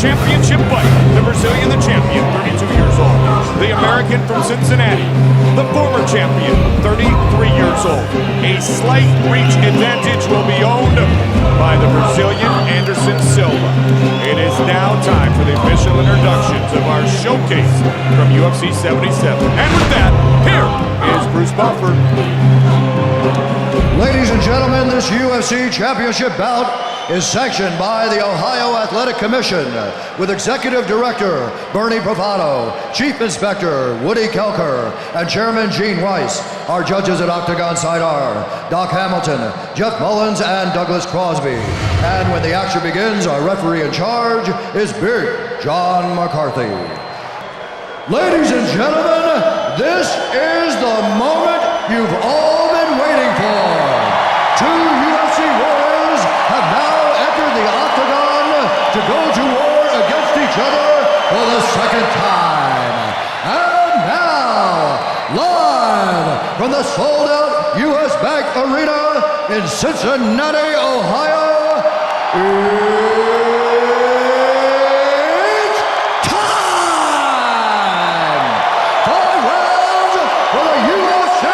championship fight. The Brazilian, the champion, 32 years old. The American from Cincinnati, the former champion, 33 years old. A slight reach advantage will be owned by the Brazilian Anderson Silva. It is now time for the official introductions of our showcase from UFC 77. And with that, here is Bruce Buffer. Ladies and gentlemen, this UFC championship bout is sanctioned by the Ohio Athletic Commission with Executive Director Bernie Bravado, Chief Inspector Woody Kelker, and Chairman Gene Weiss. Our judges at Octagon side are Doc Hamilton, Jeff Mullins, and Douglas Crosby. And when the action begins, our referee in charge is Big John McCarthy. Ladies and gentlemen, this is the moment you've all been waiting for. Two UFC warriors have now entered the octagon to go to war against each other for the second time. And now, live from the sold-out US Bank Arena in Cincinnati, Ohio, it's time! 5 rounds for the UFC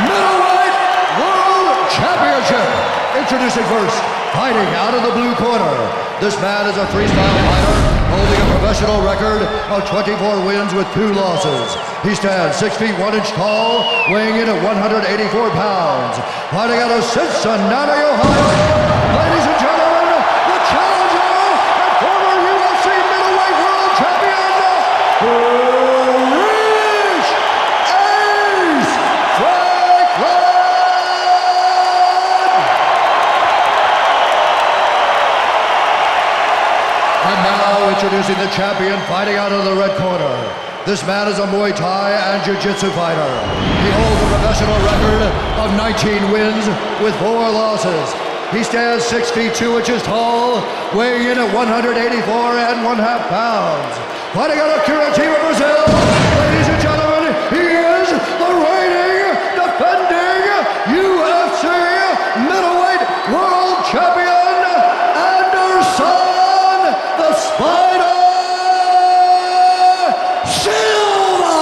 Middleweight World Championship. Introducing first, fighting out of the blue corner. This man is a freestyle fighter holding a professional record of 24 wins with 2 losses. He stands 6 feet 1 inch tall, weighing in at 184 pounds. Fighting out of Cincinnati, Ohio, ladies and gentlemen, the challenger and former UFC Middleweight World Champion, Rich Ace Franklin! And now introducing the champion fighting out of the red corner. This man is a Muay Thai and Jiu-Jitsu fighter. He holds a professional record of 19 wins with 4 losses. He stands 6 feet 2 inches tall, weighing in at 184 and 1/2 pounds. Fighting out of Curitiba, Brazil, ladies and gentlemen, he is the reigning, defending UFC Middleweight World Champion, Anderson the Spider Silva!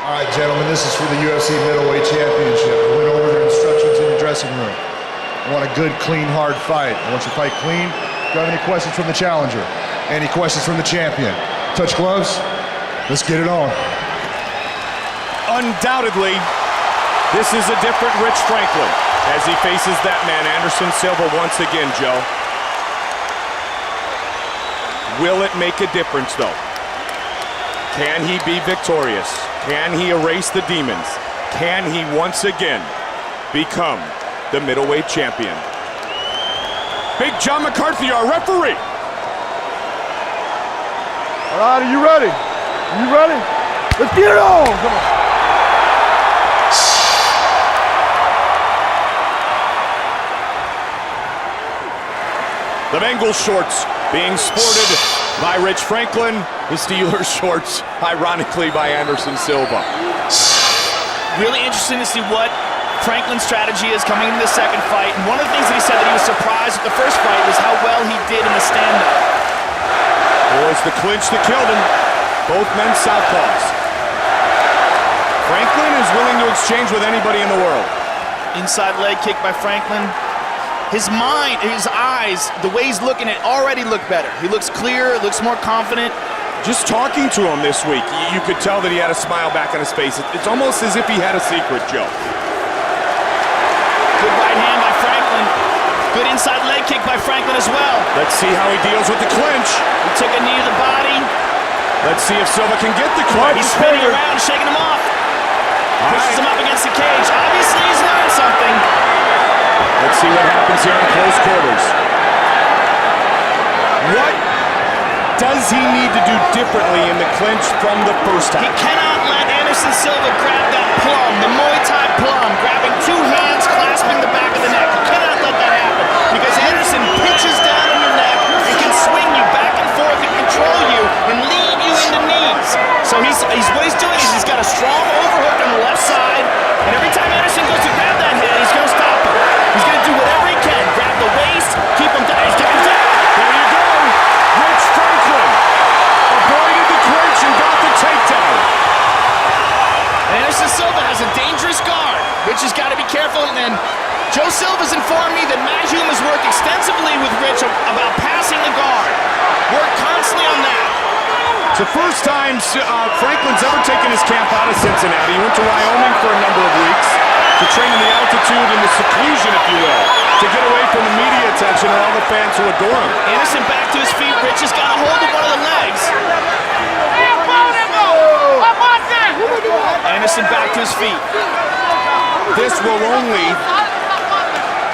All right, gentlemen, this is for the UFC Middleweight Championship. I went over their instructions in the dressing room. I want a good, clean, hard fight. I want you to fight clean. Do you have any questions from the challenger? Any questions from the champion? Touch gloves? Let's get it on. Undoubtedly, this is a different Rich Franklin as he faces that man, Anderson Silva, once again, Joe. Will it make a difference, though? Can he be victorious? Can he erase the demons? Can he once again become the middleweight champion? Big John McCarthy, our referee. All right, are you ready? Are you ready? Let's get it on! Come on. The Bengals shorts being sported by Rich Franklin. The Steelers shorts, ironically, by Anderson Silva. Really interesting to see what Franklin's strategy is coming into the second fight. And one of the things that he said that he was surprised with the first fight was how well he did in the stand-up. It was the clinch that killed him. Both men southpaws. Franklin is willing to exchange with anybody in the world. Inside leg kick by Franklin. His mind, his eyes, the way he's looking at already look better. He looks clear, looks more confident. Just talking to him this week, you could tell that he had a smile back on his face. It's almost as if he had a secret, Joe. Good right hand by Franklin. Good inside leg kick by Franklin as well. Let's see how he deals with the clinch. He took a knee to the body. Let's see if Silva can get the clinch. He's spinning around, shaking him off. Pushes him up against the cage. Obviously, he's learned something. Let's see what happens here in close quarters. What does he need to do differently in the clinch from the first time? He cannot let Anderson Silva grab that plum, the Muay Thai plum, grabbing 2 hands, clasping the back of the neck. He cannot let that happen because Anderson pinches down on your neck and can swing you back and forth and control you and lead you into knees. So what he's doing is he's got to strong overhook on the left side, and every time Anderson goes to grab that head, he's going to stop him. He's going to do whatever he can. Grab the waist, keep him down. He's getting down. There you go. Rich Franklin avoided the clinch and got the takedown. Anderson Silva has a dangerous guard. Rich has got to be careful, and then Joe Silva's informed me that Matt Hume has worked extensively with Rich about passing the guard. Worked constantly on that. It's the first time Franklin's ever taken his camp out of Cincinnati. He went to Wyoming for a number of weeks to train in the altitude and the seclusion, if you will, to get away from the media attention and all the fans who adore him. Anderson back to his feet. Rich has got a hold of one of the legs. Anderson back to his feet. This will only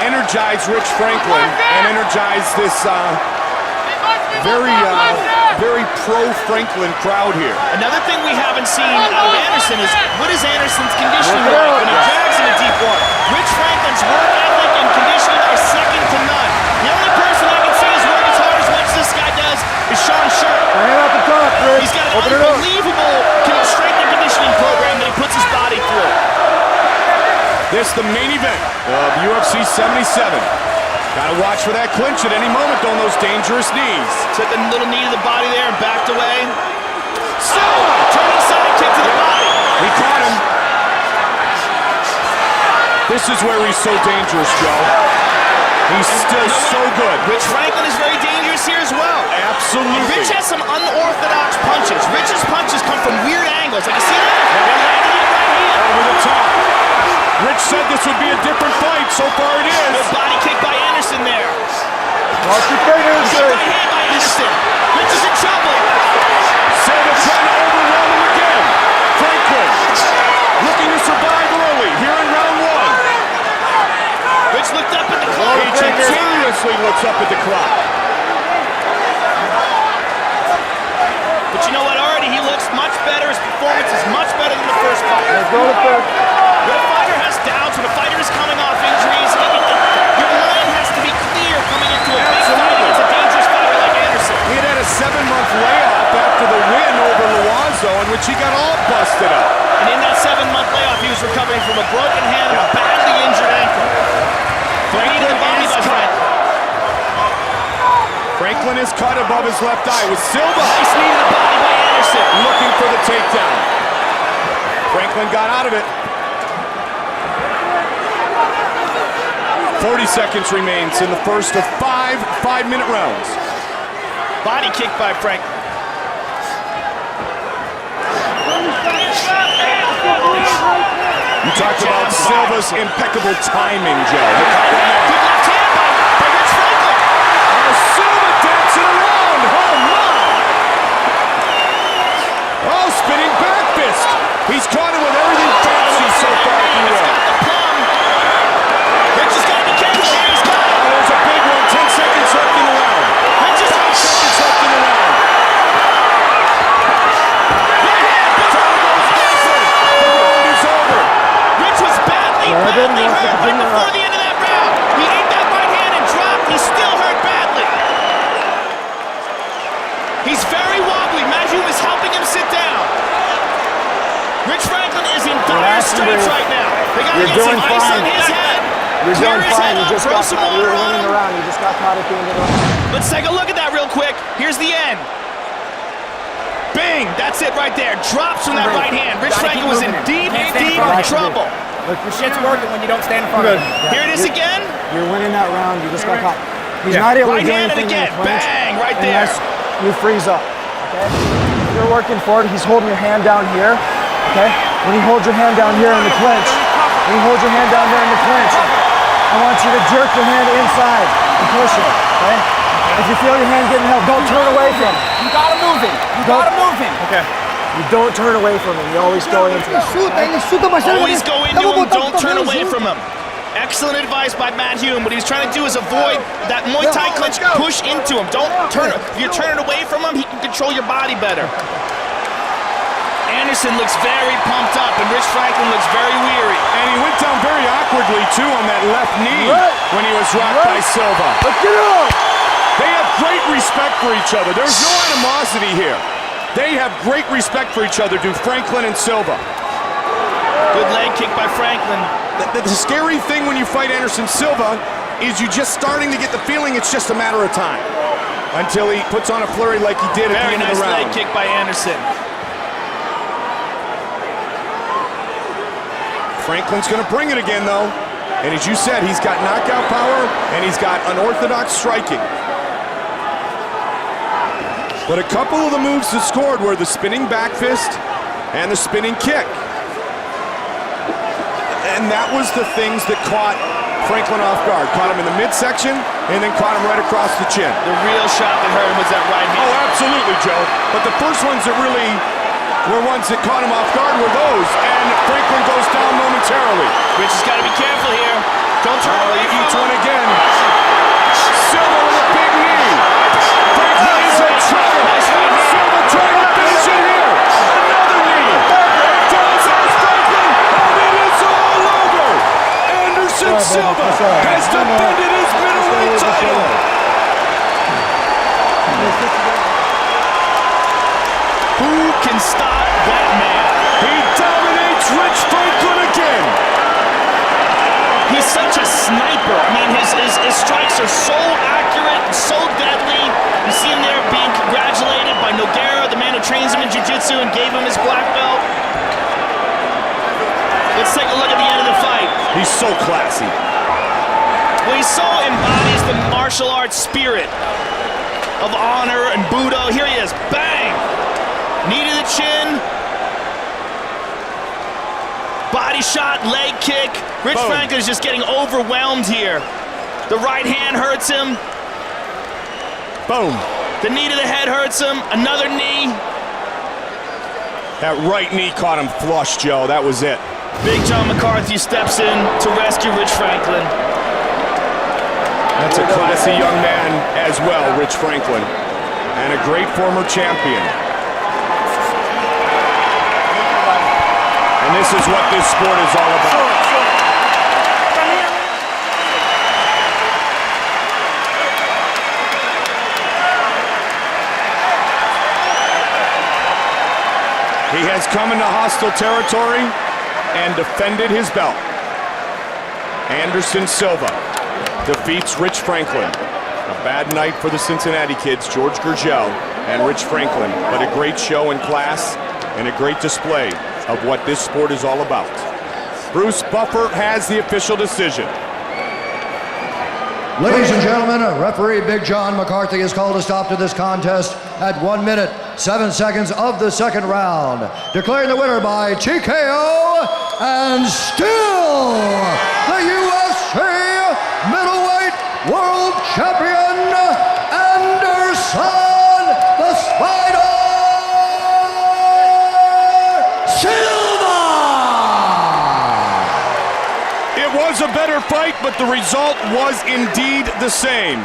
energize Rich Franklin and energize this very pro-Franklin crowd here. Another thing we haven't seen out of Anderson is what is Anderson's conditioning like when he drags in a deep water. Rich Franklin's work ethic and conditioning are second to none. The only person I can see is work as hard as much as this guy does is Sean Sherk. Hand out the top, Rich. He's got an Open it up. unbelievable strength and conditioning program that he puts his body through. This the main event of UFC 77. Gotta watch for that clinch at any moment on those dangerous knees. Took a little knee to the body there and backed away. Silva! Turning side kick to the body. He caught him. This is where he's so dangerous, Joe. He's still so good. Rich Franklin is very dangerous here as well. Absolutely. And Rich has some unorthodox punches. Rich's punches come from weird angles. Like you see that? They're landing it right here. Over the top. Rich said this would be a different fight. So far it is. Good body kick by Anderson there. Watch your fingers, Good Rich. right hand by Anderson. Rich is in trouble. Silva trying to overwhelm him again. Franklin looking to survive early here in round one. Rich looked up at the clock. He continuously looks up at the clock. But you know what? Already he looks much better. His performance is much better than the first fight. Let's go to fifth. When a fighter has doubts, when a fighter is coming off injuries, your mind has to be clear coming into a big fight against a dangerous fighter like Anderson. He had a 7-month layoff after the win over Loazo, in which he got all busted up. And in that 7-month layoff, he was recovering from a broken hand and a badly injured ankle. Franklin is cut above his left eye with Silva. Nice knee to the body by Anderson. Looking for the takedown. Franklin got out of it. 40 seconds remains in the first of 5 5-minute rounds. Body kick by Franklin. You talked about Silva's impeccable timing, Joe. Good left hand by Rich Franklin. Silva dancing around. Oh, my. Oh, spinning back fist. He's caught him with everything fancy so far, if you will. Rich has got to be careful. Here he's got it. Oh, there's a big one. 10 seconds left in the round. Rich is 5 seconds left in the round. Badly hurt right before the end of that round. He ate that right hand and dropped. He's still hurt badly. He's very wobbly. Matt Hume is helping him sit down. Rich Franklin is in dire straits right now. They got to get some ice on his head. You're Clear doing his fine. head You up, just throw got some caught. You water were on winning him. the round. You just got caught at the end of the round. Let's take a look at that real quick. Here's the end. Bing! That's it right there. Drops from that right hand. Rich Franklin was in deep trouble. Look, your shit's working when you don't stand in front of him. Here it is again. You're winning that round. You just got caught. He's not able Right to do hand and anything again. in the clinch Bang! Right there. unless you freeze up. Okay? You're working for it. He's holding your hand down here. Okay? When you hold your hand down here in the clinch, when you hold your hand down there in the clinch, I want you to jerk your hand inside and push it. Okay? If you feel your hand getting held, don't turn away from it. You gotta move him. You gotta move him. Okay. You don't turn away from him. You always go into it. Always go into him. Don't turn away from him. Excellent advice by Matt Hume. What he's trying to do is avoid that Muay Thai clinch. Push into him. Don't turn. If you're turning away from him, he can control your body better. Anderson looks very pumped up, and Rich Franklin looks very weary. And he went down very awkwardly, too, on that left knee when he was rocked by Silva. Let's get it on. They have great respect for each other. There's no animosity here. They have great respect for each other, do Franklin and Silva. Good leg kick by Franklin. The scary thing when you fight Anderson Silva is you're just starting to get the feeling it's just a matter of time until he puts on a flurry like he did at the end of the round. Very nice leg kick by Anderson. Franklin's going to bring it again, though. And as you said, he's got knockout power and he's got unorthodox striking. But a couple of the moves that scored were the spinning back fist and the spinning kick. And that was the things that caught Franklin off guard. Caught him in the midsection and then caught him right across the chin. The real shot that hurt him was that right hand. Oh, absolutely, Joe. But the first ones that really were ones that caught him off guard were those. And Franklin goes down momentarily. Rich has got to be careful here. Don't turn away from each him. one again. Silva with a big knee. Franklin is in trouble. Silva trying to finish it here. Another knee. Franklin, and it is all over. Anderson Silva has defended his middleweight title. Who can stop that man? He dominates Rich Franklin again. He's such a sniper. I mean, his strikes are so accurate, so deadly. You see him there being congratulated by Nogueira, the man who trains him in jiu-jitsu and gave him his black belt. Let's take a look at the end of the fight. He's so classy. Well, he so embodies the martial arts spirit of honor and Budo. Here he is. Bang! Knee to the chin. Body shot, leg kick. Rich Boom. Franklin is just getting overwhelmed here. The right hand hurts him. Boom. The knee to the head hurts him. Another knee. That right knee caught him flush, Joe. That was it. Big John McCarthy steps in to rescue Rich Franklin. That's a classy young man as well, Rich Franklin. And a great former champion. And this is what this sport is all about. He has come into hostile territory and defended his belt. Anderson Silva defeats Rich Franklin. A bad night for the Cincinnati kids, George Gurgel and Rich Franklin, but a great show in class and a great display of what this sport is all about. Bruce Buffer has the official decision. Ladies and gentlemen, referee Big John McCarthy has called a stop to this contest at 1 minute, 7 seconds of the second round, declaring the winner by TKO and still the UFC middleweight world champion, Anderson the Spider Silva! It was a better fight, but the result was indeed the same.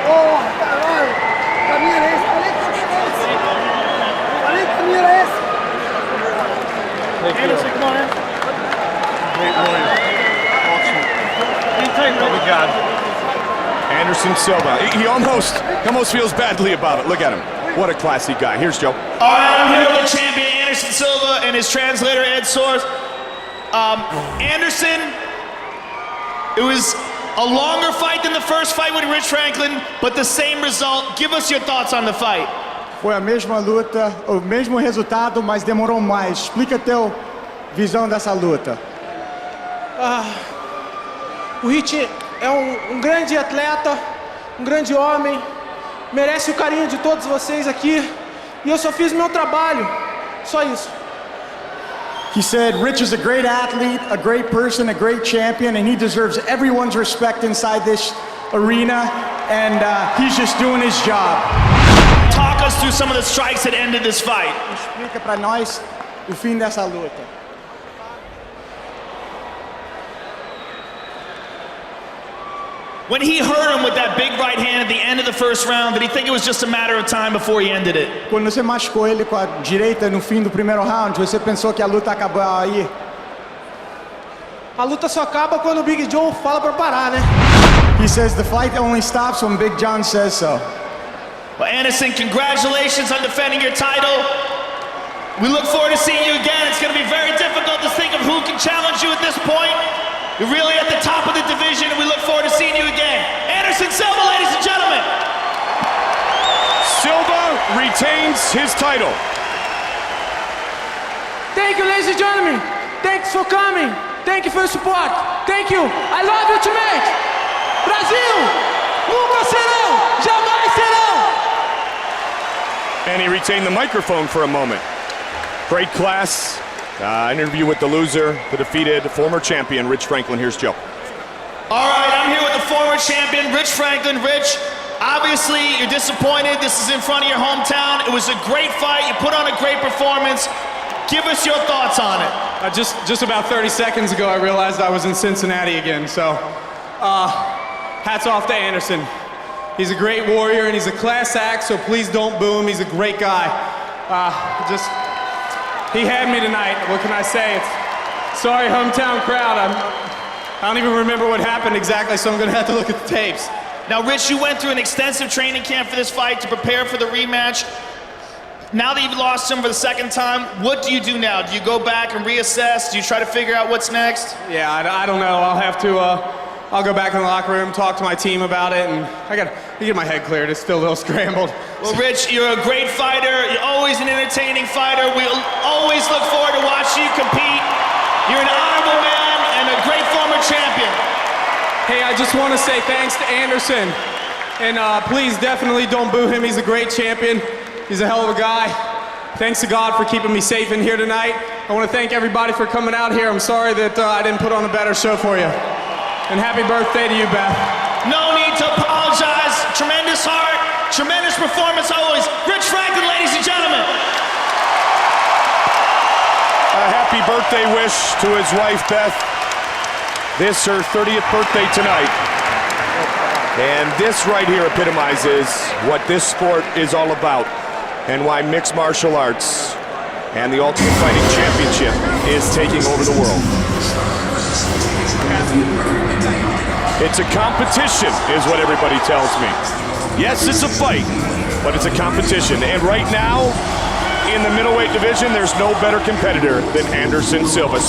Oh, caralho! Caminho era esse? Falei que caminho era esse? Anderson, come on in. Anderson Silva, he almost feels badly about it. Look at him. What a classy guy. Here's Joe. All right, I'm here with the champion Anderson Silva and his translator Ed Source. Anderson, it was a longer fight than the first fight with Rich Franklin, but the same result. Give us your thoughts on the fight. Foi a mesma luta, o mesmo resultado, mas demorou mais. Explica teu visão dessa luta. O Rich é um grande atleta, um grande homem, merece o carinho de todos vocês aqui, e eu só fiz meu trabalho, só isso. He said Rich is a great athlete, a great person, a great champion, and he deserves everyone's respect inside this arena, and he's just doing his job. Talk us through some of the strikes that ended this fight. Explica para nós o fim dessa luta. When he hurt him with that big right hand at the end of the first round, did he think it was just a matter of time before he ended it? Quando você machucou ele com a direita no fim do primeiro round, você pensou que a luta acabou aí? A luta só acaba quando o Big John fala para parar, né? He says the fight only stops when Big John says so. Well, Anderson, congratulations on defending your title. We look forward to seeing you again. It's going to be very difficult to think of who can challenge you at this point. You're really at the top of the division, and we look forward to seeing you again. Anderson Silva, ladies and gentlemen. Silva retains his title. Thank you, ladies and gentlemen. Thanks for coming. Thank you for your support. Thank you. I love you, teammate. Brasil, nunca serão, jamais serão. And he retained the microphone for a moment. Great class. Interview with the loser, the defeated former champion, Rich Franklin. Here's Joe. All right, I'm here with the former champion, Rich Franklin. Rich, obviously you're disappointed. This is in front of your hometown. It was a great fight. You put on a great performance. Give us your thoughts on it. Just about 30 seconds ago, I realized I was in Cincinnati again, so hats off to Anderson. He's a great warrior, and he's a class act, so please don't boo him. He's a great guy. He had me tonight. What can I say? Sorry, hometown crowd. I don't even remember what happened exactly, so I'm going to have to look at the tapes. Now, Rich, you went through an extensive training camp for this fight to prepare for the rematch. Now that you've lost him for the second time, what do you do now? Do you go back and reassess? Do you try to figure out what's next? Yeah, I don't know. I'll have to, I'll go back in the locker room, talk to my team about it, and I gotta get my head cleared. It's still a little scrambled. Well, Rich, you're a great fighter. You're always an entertaining fighter. We'll always look forward to watching you compete. You're an honorable man and a great former champion. Hey, I just want to say thanks to Anderson. And please, definitely don't boo him. He's a great champion. He's a hell of a guy. Thanks to God for keeping me safe in here tonight. I want to thank everybody for coming out here. I'm sorry that I didn't put on a better show for you. And happy birthday to you, Beth. No need to apologize. Tremendous heart, tremendous performance always. Rich Franklin, ladies and gentlemen. A happy birthday wish to his wife, Beth. This her 30th birthday tonight. And this right here epitomizes what this sport is all about and why mixed martial arts and the Ultimate Fighting Championship is taking over the world. It's a competition, is what everybody tells me. Yes, it's a fight, but it's a competition. And right now, in the middleweight division, there's no better competitor than Anderson Silva.